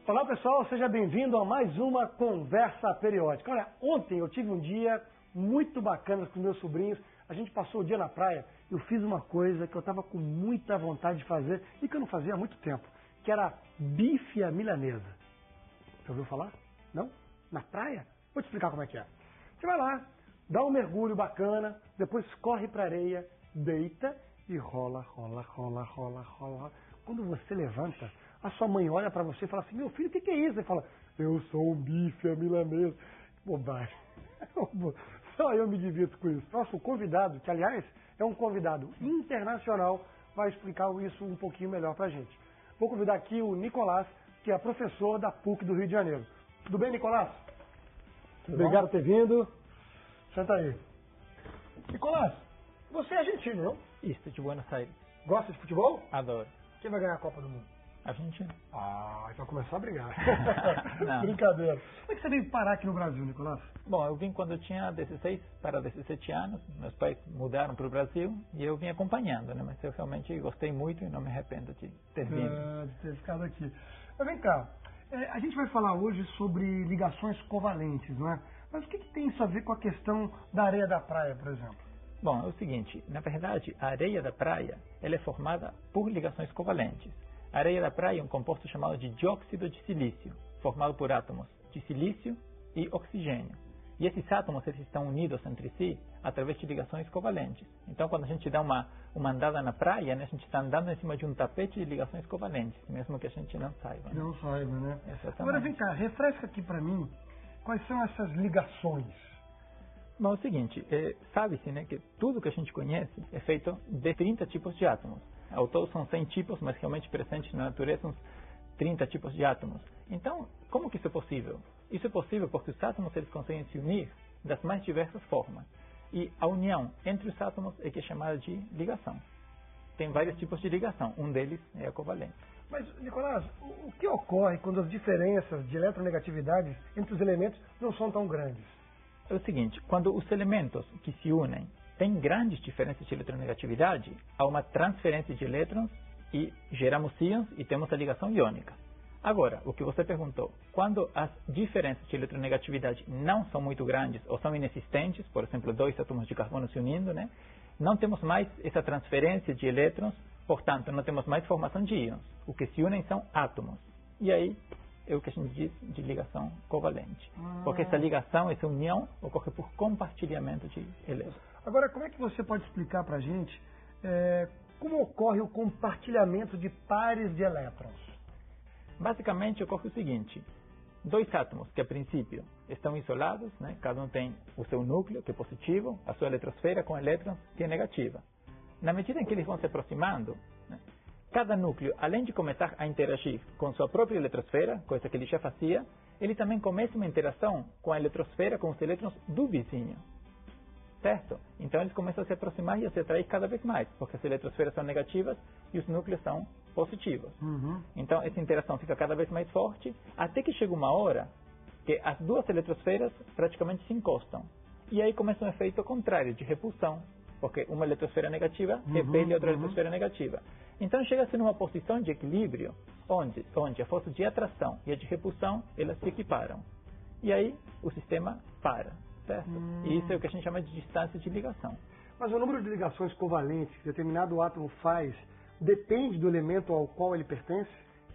Olá pessoal, seja bem-vindo a mais uma conversa periódica. Olha, ontem eu tive um dia muito bacana com meus sobrinhos. A gente passou o dia na praia. Eu fiz uma coisa que eu estava com muita vontade de fazer e que eu não fazia há muito tempo, que era bife à milanesa. Já ouviu falar? Não? Na praia? Vou te explicar como é que é. Você vai lá, dá um mergulho bacana, depois corre para a areia, deita e rola. Quando você levanta, a sua mãe olha para você e fala assim: meu filho, o que é isso? Você fala: eu sou um bife à milanesa. Bobagem. Só eu me divirto com isso. Nosso convidado, que aliás é um convidado internacional, vai explicar isso um pouquinho melhor pra gente. Vou convidar aqui o Nicolás, que é professor da PUC do Rio de Janeiro. Tudo bem, Nicolás? Obrigado por ter vindo. Senta aí. Nicolás, você é argentino, não? Isso, de Buenos Aires. Gosta de futebol? Adoro. Quem vai ganhar a Copa do Mundo? Argentina. Ah, então começou a brigar. Não. Brincadeira. Como é que você veio parar aqui no Brasil, Nicolás? Bom, eu vim quando eu tinha 16 para 17 anos. Meus pais mudaram para o Brasil e eu vim acompanhando, né? Mas eu realmente gostei muito e não me arrependo de ter vindo. De ter ficado aqui. Mas vem cá, a gente vai falar hoje sobre ligações covalentes, não é? Mas o que tem isso a ver com a questão da areia da praia, por exemplo? Bom, é o seguinte, na verdade, a areia da praia ela é formada por ligações covalentes. A areia da praia é um composto chamado de dióxido de silício, formado por átomos de silício e oxigênio. E esses átomos eles estão unidos entre si através de ligações covalentes. Então, quando a gente dá uma andada na praia, né, a gente está andando em cima de um tapete de ligações covalentes, mesmo que a gente não saiba. Né? Não saiba, né? Exatamente. Agora, vem cá, refresca aqui para mim quais são essas ligações. Bom, é o seguinte, sabe-se, né, que tudo que a gente conhece é feito de 30 tipos de átomos. Ao todo são 100 tipos, mas realmente presentes na natureza são 30 tipos de átomos. Então, como que isso é possível? Isso é possível porque os átomos eles conseguem se unir das mais diversas formas. E a união entre os átomos é que é chamada de ligação. Tem vários tipos de ligação, um deles é a covalente. Mas, Nicolás, o que ocorre quando as diferenças de eletronegatividades entre os elementos não são tão grandes? É o seguinte, quando os elementos que se unem têm grandes diferenças de eletronegatividade, há uma transferência de elétrons e geramos íons e temos a ligação iônica. Agora, o que você perguntou, quando as diferenças de eletronegatividade não são muito grandes ou são inexistentes, por exemplo, dois átomos de carbono se unindo, né, não temos mais essa transferência de elétrons, portanto, não temos mais formação de íons. O que se unem são átomos. E aí é o que a gente diz de ligação covalente. Porque essa ligação, essa união, ocorre por compartilhamento de elétrons. Agora, como é que você pode explicar para a gente como ocorre o compartilhamento de pares de elétrons? Basicamente, ocorre o seguinte. Dois átomos que, a princípio, estão isolados, né? Cada um tem o seu núcleo, que é positivo, a sua eletrosfera com elétrons, que é negativa. Na medida em que eles vão se aproximando, né? Cada núcleo, além de começar a interagir com sua própria eletrosfera, coisa que ele já fazia, ele também começa uma interação com a eletrosfera, com os elétrons do vizinho. Certo? Então eles começam a se aproximar e a se atrair cada vez mais, porque as eletrosferas são negativas e os núcleos são positivos. Então essa interação fica cada vez mais forte, até que chega uma hora que as duas eletrosferas praticamente se encostam. E aí começa um efeito contrário, de repulsão, porque uma eletrosfera negativa repele outra eletrosfera negativa. Então chega-se numa posição de equilíbrio, onde a força de atração e a de repulsão, elas se equiparam. E aí o sistema para, certo? E isso é o que a gente chama de distância de ligação. Mas o número de ligações covalentes que determinado átomo faz depende do elemento ao qual ele pertence?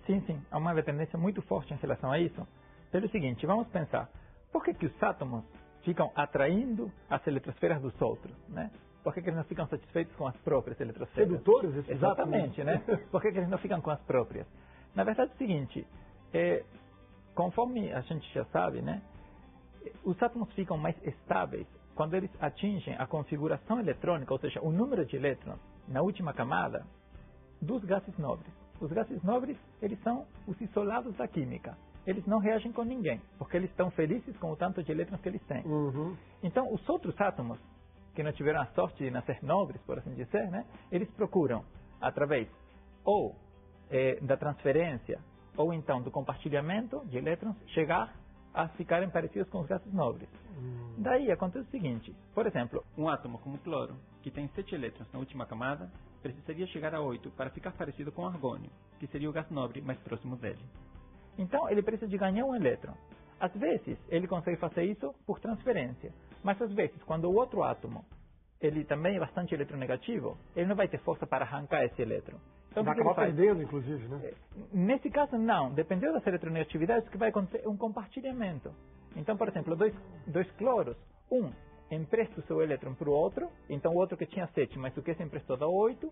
Sim. Há uma dependência muito forte em relação a isso. Pelo seguinte, vamos pensar, por que os átomos ficam atraindo as eletrosferas dos outros, né? Por que eles não ficam satisfeitos com as próprias eletrosferas? Sedutores, esses Exatamente, átomos? né? Por que eles não ficam com as próprias? Na verdade é o seguinte, conforme a gente já sabe, né? Os átomos ficam mais estáveis quando eles atingem a configuração eletrônica, ou seja, o número de elétrons na última camada dos gases nobres. Os gases nobres, eles são os isolados da química. Eles não reagem com ninguém, porque eles estão felizes com o tanto de elétrons que eles têm. Então, os outros átomos, que não tiveram a sorte de nascer nobres, por assim dizer, né? Eles procuram, através ou da transferência, ou então do compartilhamento de elétrons, chegar a ficarem parecidos com os gases nobres. Daí acontece o seguinte, por exemplo, um átomo como o cloro, que tem 7 elétrons na última camada, precisaria chegar a 8 para ficar parecido com o argônio, que seria o gás nobre mais próximo dele. Então, ele precisa de ganhar um elétron. Às vezes, ele consegue fazer isso por transferência. Mas, às vezes, quando o outro átomo ele também é bastante eletronegativo, ele não vai ter força para arrancar esse elétron. Então, vai acabar perdendo, inclusive, né? Nesse caso, não. Dependendo das eletronegatividades, que vai acontecer um compartilhamento. Então, por exemplo, dois cloros, um empresta o seu elétron para o outro, então o outro que tinha 7, mas o que se emprestou dá 8,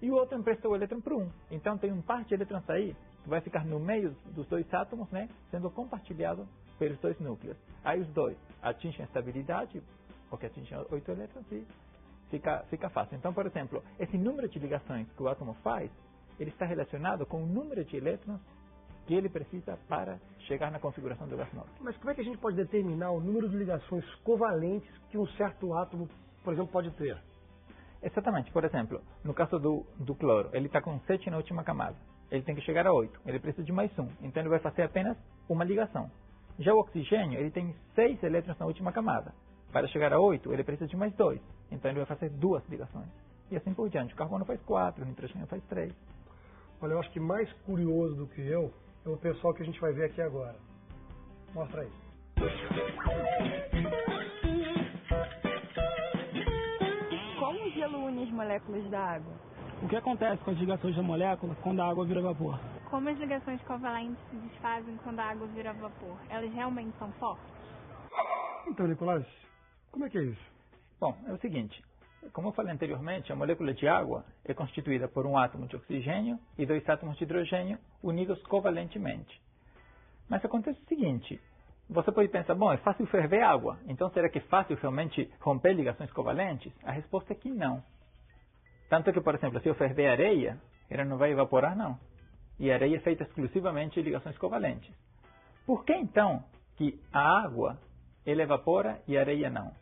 e o outro emprestou o elétron para 1. Então, tem um par de elétrons aí, que vai ficar no meio dos dois átomos, né, sendo compartilhado pelos dois núcleos. Aí os dois atingem a estabilidade, porque atingem 8 elétrons, e fica fácil. Então, por exemplo, esse número de ligações que o átomo faz, ele está relacionado com o número de elétrons que ele precisa para chegar na configuração do gás nobre. Mas como é que a gente pode determinar o número de ligações covalentes que um certo átomo, por exemplo, pode ter? Exatamente. Por exemplo, no caso do cloro, ele está com 7 na última camada. Ele tem que chegar a 8. Ele precisa de mais 1. Então, ele vai fazer apenas uma ligação. Já o oxigênio, ele tem 6 elétrons na última camada. Para chegar a 8, ele precisa de mais 2. Então, ele vai fazer 2 ligações. E assim por diante. O carbono faz 4, o nitrogênio faz 3. Olha, eu acho que mais curioso do que eu é o pessoal que a gente vai ver aqui agora. Mostra aí. Como o gelo une as moléculas da água? O que acontece com as ligações da molécula quando a água vira vapor? Como as ligações covalentes se desfazem quando a água vira vapor? Elas realmente são fortes? Então, Nicolás, como é que é isso? Bom, é o seguinte. Como eu falei anteriormente, a molécula de água é constituída por um átomo de oxigênio e 2 átomos de hidrogênio unidos covalentemente. Mas acontece o seguinte, você pode pensar, bom, é fácil ferver água, então será que é fácil realmente romper ligações covalentes? A resposta é que não. Tanto que, por exemplo, se eu ferver areia, ela não vai evaporar, não. E a areia é feita exclusivamente de ligações covalentes. Por que, então, que a água, ela evapora e a areia não?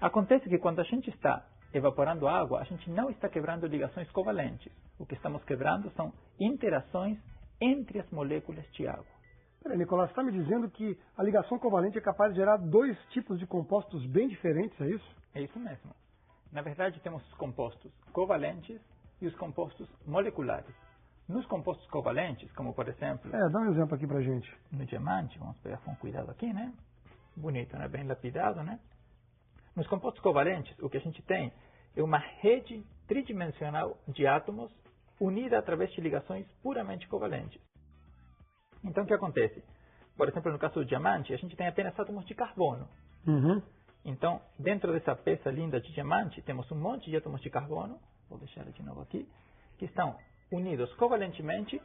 Acontece que quando a gente está evaporando água, a gente não está quebrando ligações covalentes. O que estamos quebrando são interações entre as moléculas de água. Peraí, Nicolás, você está me dizendo que a ligação covalente é capaz de gerar 2 tipos de compostos bem diferentes, é isso? É isso mesmo. Na verdade, temos os compostos covalentes e os compostos moleculares. Nos compostos covalentes, como por exemplo... dá um exemplo aqui pra gente. No diamante, vamos pegar com cuidado aqui, né? Bonito, né? Bem lapidado, né? Nos compostos covalentes, o que a gente tem é uma rede tridimensional de átomos unida através de ligações puramente covalentes. Então, o que acontece? Por exemplo, no caso do diamante, a gente tem apenas átomos de carbono. Uhum. Então, dentro dessa peça linda de diamante, temos um monte de átomos de carbono, vou deixar de novo aqui, que estão unidos covalentemente,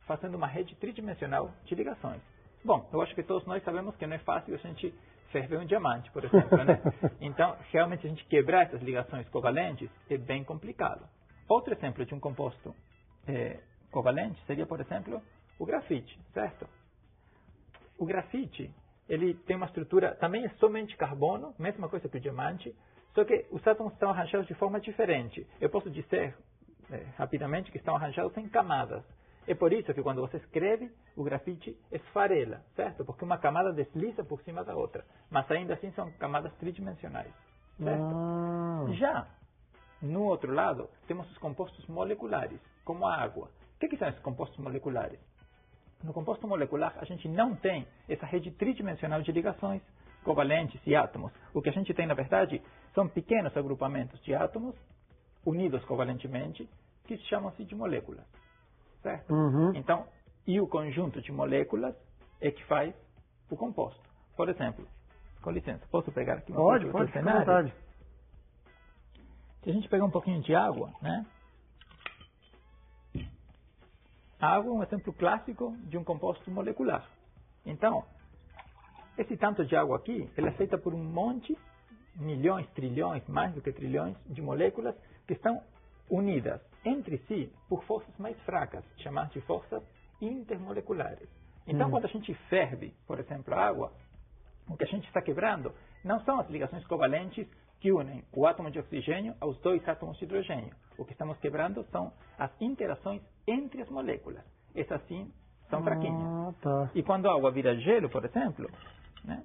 fazendo uma rede tridimensional de ligações. Bom, eu acho que todos nós sabemos que não é fácil a gente ferver um diamante, por exemplo, né? Então, realmente, a gente quebrar essas ligações covalentes é bem complicado. Outro exemplo de um composto covalente seria, por exemplo, o grafite, certo? O grafite, ele tem uma estrutura, também é somente carbono, mesma coisa que o diamante, só que os átomos estão arranjados de forma diferente. Eu posso dizer rapidamente que estão arranjados em camadas. É por isso que quando você escreve, o grafite esfarela, certo? Porque uma camada desliza por cima da outra. Mas ainda assim são camadas tridimensionais, certo? Já, no outro lado, temos os compostos moleculares, como a água. O que são esses compostos moleculares? No composto molecular, a gente não tem essa rede tridimensional de ligações covalentes e átomos. O que a gente tem, na verdade, são pequenos agrupamentos de átomos unidos covalentemente, que chamam-se de moléculas. Certo? Uhum. Então, e o conjunto de moléculas é que faz o composto. Por exemplo, com licença, posso pegar aqui uma Pode, fica à vontade. Se a gente pegar um pouquinho de água, né? A água é um exemplo clássico de um composto molecular. Então, esse tanto de água aqui, ela é feita por um monte, milhões, trilhões, mais do que trilhões de moléculas que estão unidas entre si por forças mais fracas, chamadas de forças intermoleculares. Então, quando a gente ferve, por exemplo, a água, o que a gente está quebrando não são as ligações covalentes que unem o átomo de oxigênio aos 2 átomos de hidrogênio. O que estamos quebrando são as interações entre as moléculas. Essas sim são fraquinhas. Tá. E quando a água vira gelo, por exemplo, né,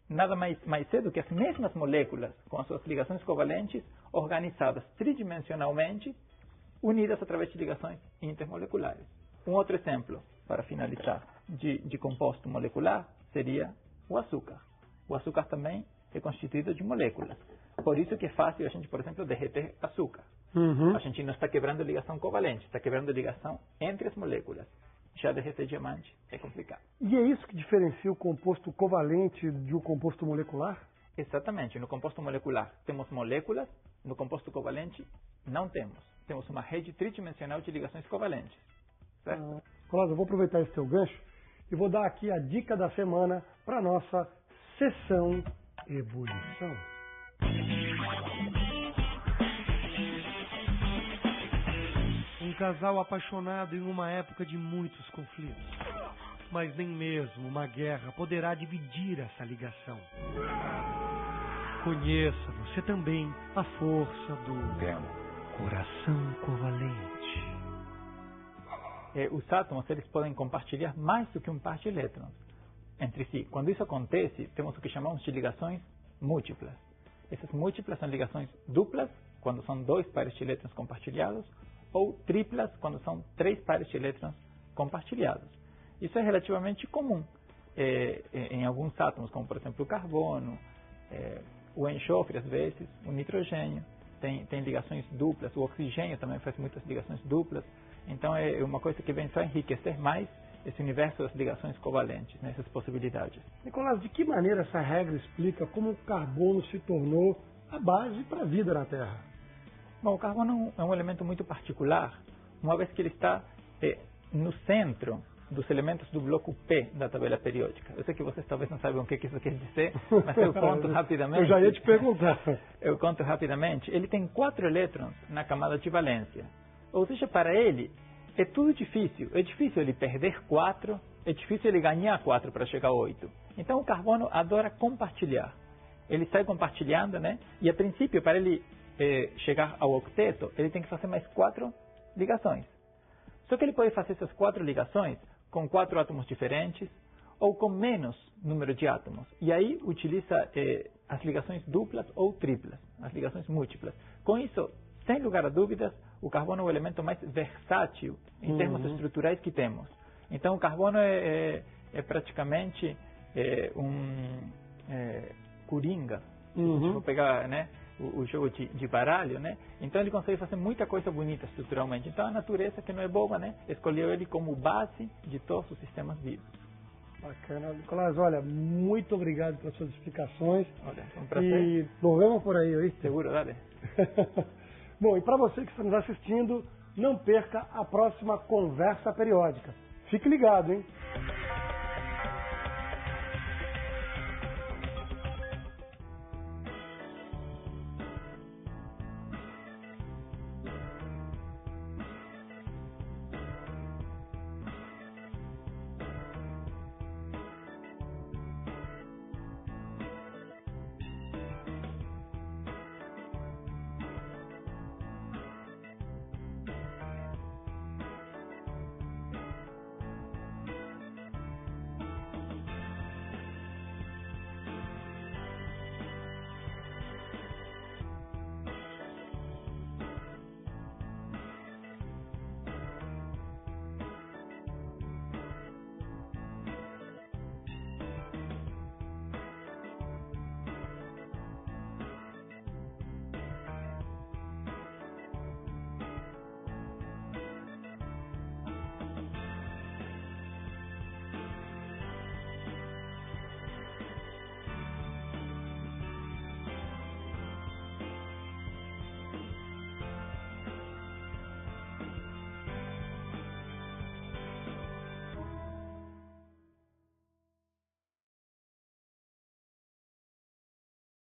nada mais é do que as mesmas moléculas com as suas ligações covalentes organizadas tridimensionalmente, unidas através de ligações intermoleculares. Um outro exemplo, para finalizar. de composto molecular seria o açúcar. O açúcar também é constituído de moléculas. Por isso que é fácil a gente, por exemplo, derreter açúcar. A gente não está quebrando ligação covalente, está quebrando ligação entre as moléculas. Já derreter diamante é complicado. E é isso que diferencia o composto covalente de um composto molecular? Exatamente. No composto molecular temos moléculas, no composto covalente não temos. Temos uma rede tridimensional de ligações covalentes. Certo? Colasso, eu vou aproveitar esse teu gancho e vou dar aqui a dica da semana para a nossa sessão Ebulição. Um casal apaixonado em uma época de muitos conflitos. Mas nem mesmo uma guerra poderá dividir essa ligação. Conheça você também a força do coração covalente. Os átomos eles podem compartilhar mais do que um par de elétrons entre si. Quando isso acontece, temos o que chamamos de ligações múltiplas. Essas múltiplas são ligações duplas, quando são 2 pares de elétrons compartilhados, ou triplas, quando são 3 pares de elétrons compartilhados. Isso é relativamente comum em alguns átomos, como por exemplo o carbono, o enxofre às vezes, o nitrogênio, tem ligações duplas, o oxigênio também faz muitas ligações duplas. Então é uma coisa que vem só enriquecer mais esse universo das ligações covalentes, essas possibilidades. Nicolás, de que maneira essa regra explica como o carbono se tornou a base para a vida na Terra? Bom, o carbono é um elemento muito particular, uma vez que ele está no centro dos elementos do bloco P da tabela periódica. Eu sei que vocês talvez não saibam o que isso quer dizer, mas eu conto rapidamente. Eu já ia te perguntar. Eu conto rapidamente. Ele tem 4 elétrons na camada de valência. Ou seja, para ele, é tudo difícil. É difícil ele perder 4, é difícil ele ganhar 4 para chegar a 8. Então o carbono adora compartilhar. Ele sai compartilhando, E a princípio, para ele chegar ao octeto, ele tem que fazer mais 4 ligações. Só que ele pode fazer essas 4 ligações com 4 átomos diferentes ou com menos número de átomos. E aí utiliza as ligações duplas ou triplas, as ligações múltiplas. Com isso, sem lugar a dúvidas, o carbono é o elemento mais versátil em termos estruturais que temos. Então, o carbono é praticamente coringa. Se a gente for pegar o jogo de baralho, Então, ele consegue fazer muita coisa bonita estruturalmente. Então, a natureza, que não é boba, escolheu ele como base de todos os sistemas vivos. Bacana. Nicolás, olha, muito obrigado pelas suas explicações. Olha, foi um prazer. E nos vemos por aí, oíste? Seguro, dale. Bom, e para você que está nos assistindo, não perca a próxima conversa periódica. Fique ligado, hein?